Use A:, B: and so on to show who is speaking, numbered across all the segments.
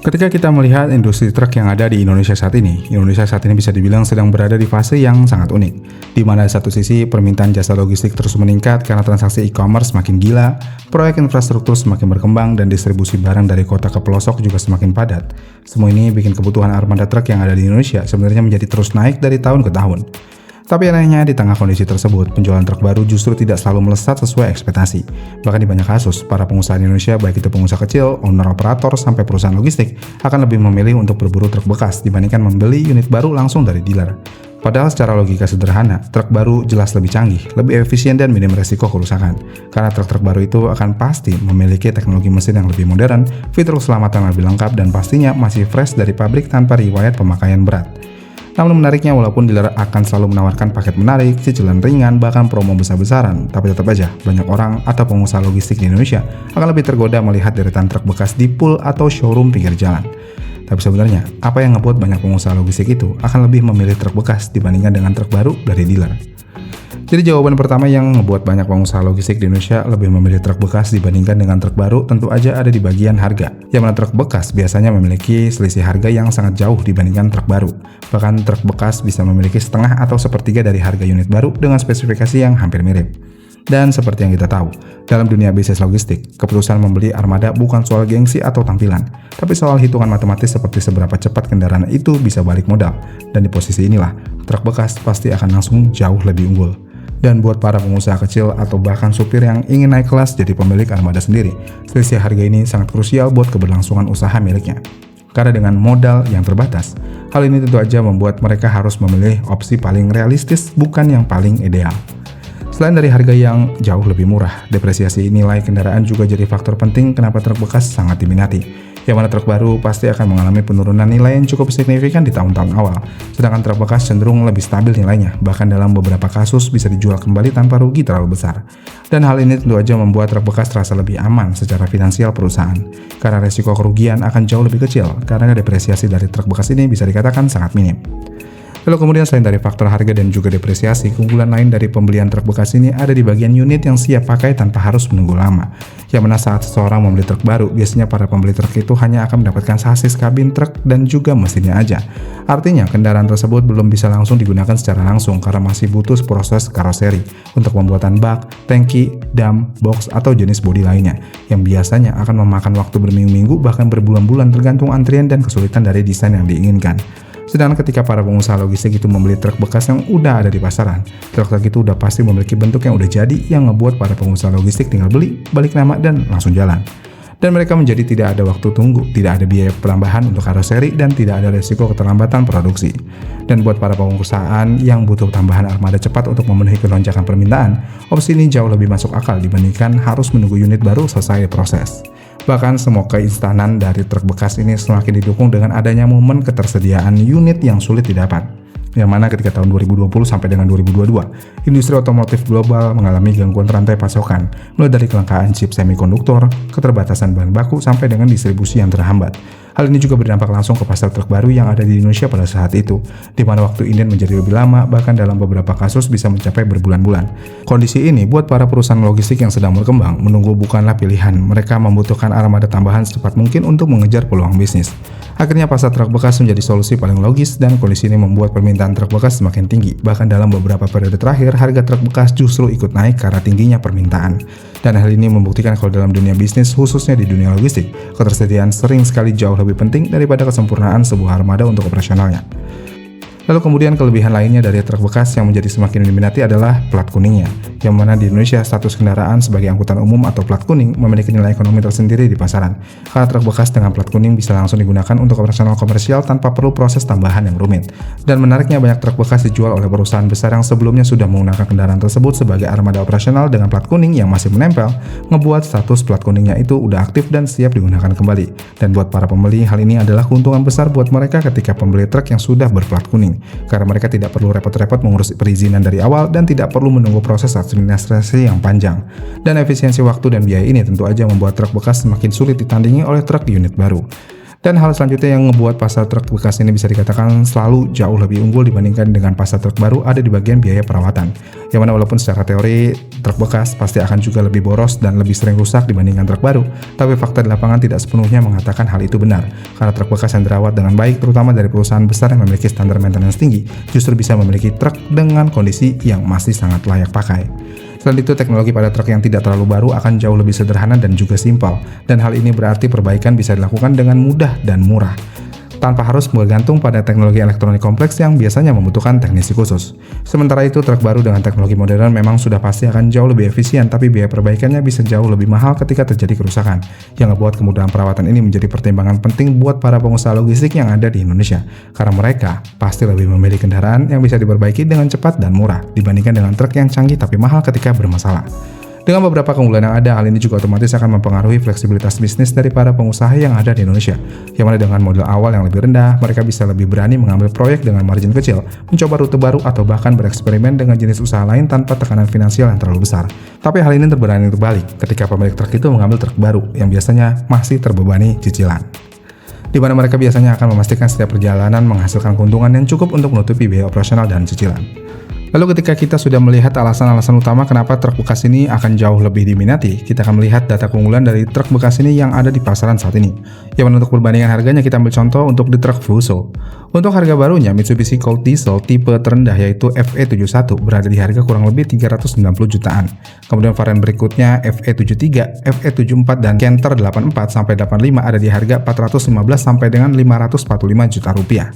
A: Ketika kita melihat industri truk yang ada di Indonesia saat ini bisa dibilang sedang berada di fase yang sangat unik, di mana di satu sisi permintaan jasa logistik terus meningkat karena transaksi e-commerce semakin gila, proyek infrastruktur semakin berkembang, dan distribusi barang dari kota ke pelosok juga semakin padat. Semua ini bikin kebutuhan armada truk yang ada di Indonesia sebenarnya menjadi terus naik dari tahun ke tahun. Tapi anehnya di tengah kondisi tersebut, penjualan truk baru justru tidak selalu melesat sesuai ekspektasi. Bahkan di banyak kasus, para pengusaha di Indonesia, baik itu pengusaha kecil, owner-operator, sampai perusahaan logistik, akan lebih memilih untuk berburu truk bekas dibandingkan membeli unit baru langsung dari dealer. Padahal secara logika sederhana, truk baru jelas lebih canggih, lebih efisien dan minim resiko kerusakan. Karena truk-truk baru itu akan pasti memiliki teknologi mesin yang lebih modern, fitur keselamatan yang lebih lengkap, dan pastinya masih fresh dari pabrik tanpa riwayat pemakaian berat. Namun menariknya, walaupun dealer akan selalu menawarkan paket menarik, cicilan ringan, bahkan promo besar-besaran, tapi tetap aja banyak orang atau pengusaha logistik di Indonesia akan lebih tergoda melihat deretan truk bekas di pool atau showroom pinggir jalan. Tapi sebenarnya, apa yang ngebuat banyak pengusaha logistik itu akan lebih memilih truk bekas dibandingkan dengan truk baru dari dealer? Jadi jawaban pertama yang ngebuat banyak pengusaha logistik di Indonesia lebih memilih truk bekas dibandingkan dengan truk baru tentu aja ada di bagian harga. Yang mana truk bekas biasanya memiliki selisih harga yang sangat jauh dibandingkan truk baru. Bahkan truk bekas bisa memiliki setengah atau sepertiga dari harga unit baru dengan spesifikasi yang hampir mirip. Dan seperti yang kita tahu, dalam dunia bisnis logistik, keputusan membeli armada bukan soal gengsi atau tampilan, tapi soal hitungan matematis seperti seberapa cepat kendaraan itu bisa balik modal. Dan di posisi inilah, truk bekas pasti akan langsung jauh lebih unggul. Dan buat para pengusaha kecil atau bahkan supir yang ingin naik kelas jadi pemilik armada sendiri, selisih harga ini sangat krusial buat keberlangsungan usaha miliknya. Karena dengan modal yang terbatas, hal ini tentu aja membuat mereka harus memilih opsi paling realistis, bukan yang paling ideal. Selain dari harga yang jauh lebih murah, depresiasi nilai kendaraan juga jadi faktor penting kenapa truk bekas sangat diminati. Yang mana truk baru pasti akan mengalami penurunan nilai yang cukup signifikan di tahun-tahun awal, sedangkan truk bekas cenderung lebih stabil nilainya, bahkan dalam beberapa kasus bisa dijual kembali tanpa rugi terlalu besar. Dan hal ini tentu aja membuat truk bekas terasa lebih aman secara finansial perusahaan, karena resiko kerugian akan jauh lebih kecil, karena depresiasi dari truk bekas ini bisa dikatakan sangat minim. Lalu kemudian selain dari faktor harga dan juga depresiasi, keunggulan lain dari pembelian truk bekas ini ada di bagian unit yang siap pakai tanpa harus menunggu lama. Yang mana saat seseorang membeli truk baru, biasanya para pembeli truk itu hanya akan mendapatkan sasis kabin truk dan juga mesinnya aja. Artinya kendaraan tersebut belum bisa langsung digunakan secara langsung karena masih butuh proses karoseri untuk pembuatan bak, tangki, dam, box, atau jenis bodi lainnya yang biasanya akan memakan waktu berminggu-minggu bahkan berbulan-bulan tergantung antrian dan kesulitan dari desain yang diinginkan. Sedangkan ketika para pengusaha logistik itu membeli truk bekas yang udah ada di pasaran, truk-truk itu udah pasti memiliki bentuk yang udah jadi yang ngebuat para pengusaha logistik tinggal beli, balik nama, dan langsung jalan. Dan mereka menjadi tidak ada waktu tunggu, tidak ada biaya tambahan untuk karoseri, dan tidak ada resiko keterlambatan produksi. Dan buat para pengusahaan yang butuh tambahan armada cepat untuk memenuhi kelonjakan permintaan, opsi ini jauh lebih masuk akal dibandingkan harus menunggu unit baru selesai proses. Bahkan semua keinstanan dari truk bekas ini semakin didukung dengan adanya momen ketersediaan unit yang sulit didapat. Yang mana ketika tahun 2020 sampai dengan 2022, industri otomotif global mengalami gangguan rantai pasokan, mulai dari kelangkaan chip semikonduktor, keterbatasan bahan baku, sampai dengan distribusi yang terhambat. Hal ini juga berdampak langsung ke pasar truk baru yang ada di Indonesia pada saat itu, di mana waktu inden menjadi lebih lama, bahkan dalam beberapa kasus bisa mencapai berbulan-bulan. Kondisi ini buat para perusahaan logistik yang sedang berkembang menunggu bukanlah pilihan, mereka membutuhkan armada tambahan secepat mungkin untuk mengejar peluang bisnis. Akhirnya pasar truk bekas menjadi solusi paling logis dan kondisi ini membuat permintaan truk bekas semakin tinggi. Bahkan dalam beberapa periode terakhir, harga truk bekas justru ikut naik karena tingginya permintaan. Dan hal ini membuktikan kalau dalam dunia bisnis, khususnya di dunia logistik, ketersediaan sering sekali jauh lebih penting daripada kesempurnaan sebuah armada untuk operasionalnya. Lalu kemudian kelebihan lainnya dari truk bekas yang menjadi semakin diminati adalah plat kuningnya, yang mana di Indonesia status kendaraan sebagai angkutan umum atau plat kuning memiliki nilai ekonomi tersendiri di pasaran. Karena truk bekas dengan plat kuning bisa langsung digunakan untuk operasional komersial tanpa perlu proses tambahan yang rumit. Dan menariknya banyak truk bekas dijual oleh perusahaan besar yang sebelumnya sudah menggunakan kendaraan tersebut sebagai armada operasional dengan plat kuning yang masih menempel, ngebuat status plat kuningnya itu udah aktif dan siap digunakan kembali. Dan buat para pembeli, hal ini adalah keuntungan besar buat mereka ketika pembeli truk yang sudah berplat kuning. Karena mereka tidak perlu repot-repot mengurus perizinan dari awal dan tidak perlu menunggu proses administrasi yang panjang. Dan efisiensi waktu dan biaya ini tentu aja membuat truk bekas semakin sulit ditandingi oleh truk unit baru. Dan hal selanjutnya yang membuat pasar truk bekas ini bisa dikatakan selalu jauh lebih unggul dibandingkan dengan pasar truk baru ada di bagian biaya perawatan. Yang mana walaupun secara teori truk bekas pasti akan juga lebih boros dan lebih sering rusak dibandingkan truk baru, tapi fakta di lapangan tidak sepenuhnya mengatakan hal itu benar. Karena truk bekas yang dirawat dengan baik, terutama dari perusahaan besar yang memiliki standar maintenance tinggi, justru bisa memiliki truk dengan kondisi yang masih sangat layak pakai. Selain itu, teknologi pada truk yang tidak terlalu baru akan jauh lebih sederhana dan juga simpel, dan hal ini berarti perbaikan bisa dilakukan dengan mudah dan murah, tanpa harus bergantung pada teknologi elektronik kompleks yang biasanya membutuhkan teknisi khusus. Sementara itu, truk baru dengan teknologi modern memang sudah pasti akan jauh lebih efisien, tapi biaya perbaikannya bisa jauh lebih mahal ketika terjadi kerusakan, yang membuat kemudahan perawatan ini menjadi pertimbangan penting buat para pengusaha logistik yang ada di Indonesia, karena mereka pasti lebih memilih kendaraan yang bisa diperbaiki dengan cepat dan murah, dibandingkan dengan truk yang canggih tapi mahal ketika bermasalah. Dengan beberapa keunggulan yang ada, hal ini juga otomatis akan mempengaruhi fleksibilitas bisnis dari para pengusaha yang ada di Indonesia. Yang mana dengan modal awal yang lebih rendah, mereka bisa lebih berani mengambil proyek dengan margin kecil, mencoba rute baru atau bahkan bereksperimen dengan jenis usaha lain tanpa tekanan finansial yang terlalu besar. Tapi hal ini berbanding terbalik ketika pemilik truk itu mengambil truk baru yang biasanya masih terbebani cicilan, di mana mereka biasanya akan memastikan setiap perjalanan menghasilkan keuntungan yang cukup untuk menutupi biaya operasional dan cicilan. Lalu ketika kita sudah melihat alasan-alasan utama kenapa truk bekas ini akan jauh lebih diminati, kita akan melihat data keunggulan dari truk bekas ini yang ada di pasaran saat ini. Yang untuk perbandingan harganya kita ambil contoh untuk di truk Fuso. Untuk harga barunya, Mitsubishi Colt Diesel tipe terendah yaitu FE71 berada di harga kurang lebih 390 jutaan. Kemudian varian berikutnya FE73, FE74 dan Canter 84 sampai 85 ada di harga 415 sampai dengan 545 juta rupiah.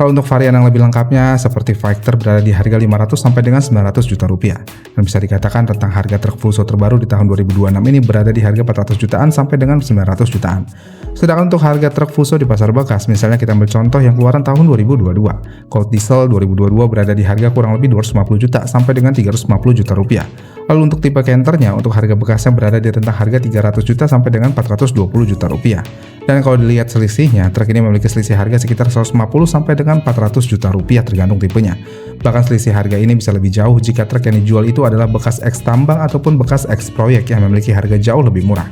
A: Kalau untuk varian yang lebih lengkapnya seperti Fighter berada di harga 500 sampai dengan 900 juta rupiah. Dan bisa dikatakan tentang harga truk Fuso terbaru di tahun 2026 ini berada di harga 400 jutaan sampai dengan 900 jutaan. Sedangkan untuk harga truk Fuso di pasar bekas, misalnya kita ambil contoh yang keluaran tahun 2022. Colt Diesel 2022 berada di harga kurang lebih 250 juta sampai dengan 350 juta rupiah. Lalu untuk tipe Canternya, untuk harga bekasnya berada di rentang harga 300 juta sampai dengan 420 juta rupiah. Dan kalau dilihat selisihnya, truk ini memiliki selisih harga sekitar 150 sampai dengan 400 juta rupiah tergantung tipenya. Bahkan selisih harga ini bisa lebih jauh jika truk yang dijual itu adalah bekas eks tambang ataupun bekas eks proyek yang memiliki harga jauh lebih murah.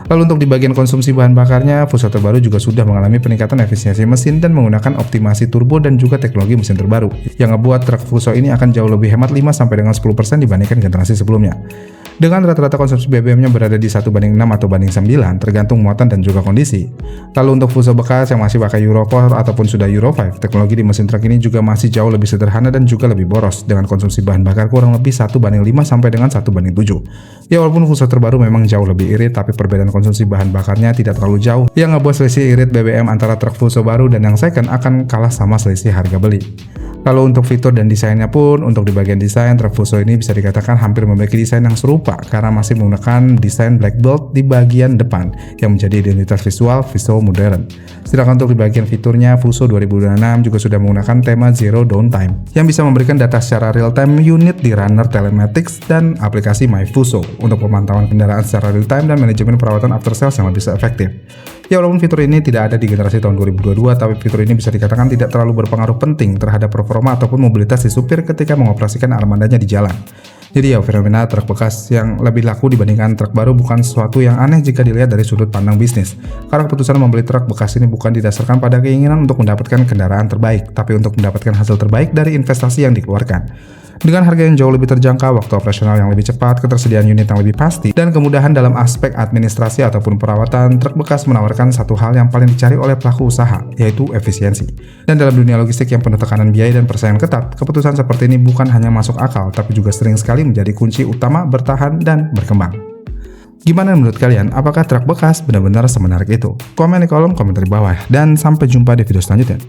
A: Lalu untuk di bagian konsumsi bahan bakarnya, Fuso terbaru juga sudah mengalami peningkatan efisiensi mesin dan menggunakan optimasi turbo dan juga teknologi mesin terbaru, yang ngebuat truk Fuso ini akan jauh lebih hemat 5 sampai dengan 10% dibandingkan generasi sebelumnya. Dengan rata-rata konsumsi BBM-nya berada di 1:6 atau banding 9, tergantung muatan dan juga kondisi. Lalu untuk Fuso bekas yang masih pakai Euro 4 ataupun sudah Euro 5, teknologi di mesin truk ini juga masih jauh lebih sederhana dan juga lebih boros, dengan konsumsi bahan bakar kurang lebih 1:5 sampai dengan 1:7. Ya walaupun Fuso terbaru memang jauh lebih irit, tapi perbedaan konsumsi bahan bakarnya tidak terlalu jauh, yang ngebuat selisih irit BBM antara truk Fuso baru dan yang second akan kalah sama selisih harga beli. Lalu untuk fitur dan desainnya pun, untuk di bagian desain, truk Fuso ini bisa dikatakan hampir memiliki desain yang serupa karena masih menggunakan desain black belt di bagian depan yang menjadi identitas visual Fuso modern. Sedangkan untuk di bagian fiturnya, Fuso 2026 juga sudah menggunakan tema Zero Downtime yang bisa memberikan data secara real time unit di runner telematics dan aplikasi My Fuso untuk pemantauan kendaraan secara real time dan manajemen perawatan after sales yang lebih efektif. Ya walaupun fitur ini tidak ada di generasi tahun 2022, tapi fitur ini bisa dikatakan tidak terlalu berpengaruh penting terhadap performa ataupun mobilitas si supir ketika mengoperasikan armadanya di jalan. Jadi ya, fenomena truk bekas yang lebih laku dibandingkan truk baru bukan sesuatu yang aneh jika dilihat dari sudut pandang bisnis. Karena keputusan membeli truk bekas ini bukan didasarkan pada keinginan untuk mendapatkan kendaraan terbaik, tapi untuk mendapatkan hasil terbaik dari investasi yang dikeluarkan. Dengan harga yang jauh lebih terjangkau, waktu operasional yang lebih cepat, ketersediaan unit yang lebih pasti, dan kemudahan dalam aspek administrasi ataupun perawatan, truk bekas menawarkan satu hal yang paling dicari oleh pelaku usaha, yaitu efisiensi. Dan dalam dunia logistik yang penuh tekanan biaya dan persaingan ketat, keputusan seperti ini bukan hanya masuk akal, tapi juga sering sekali menjadi kunci utama bertahan dan berkembang. Gimana menurut kalian? Apakah truk bekas benar-benar semenarik itu? Komen di kolom komentar di bawah, dan sampai jumpa di video selanjutnya.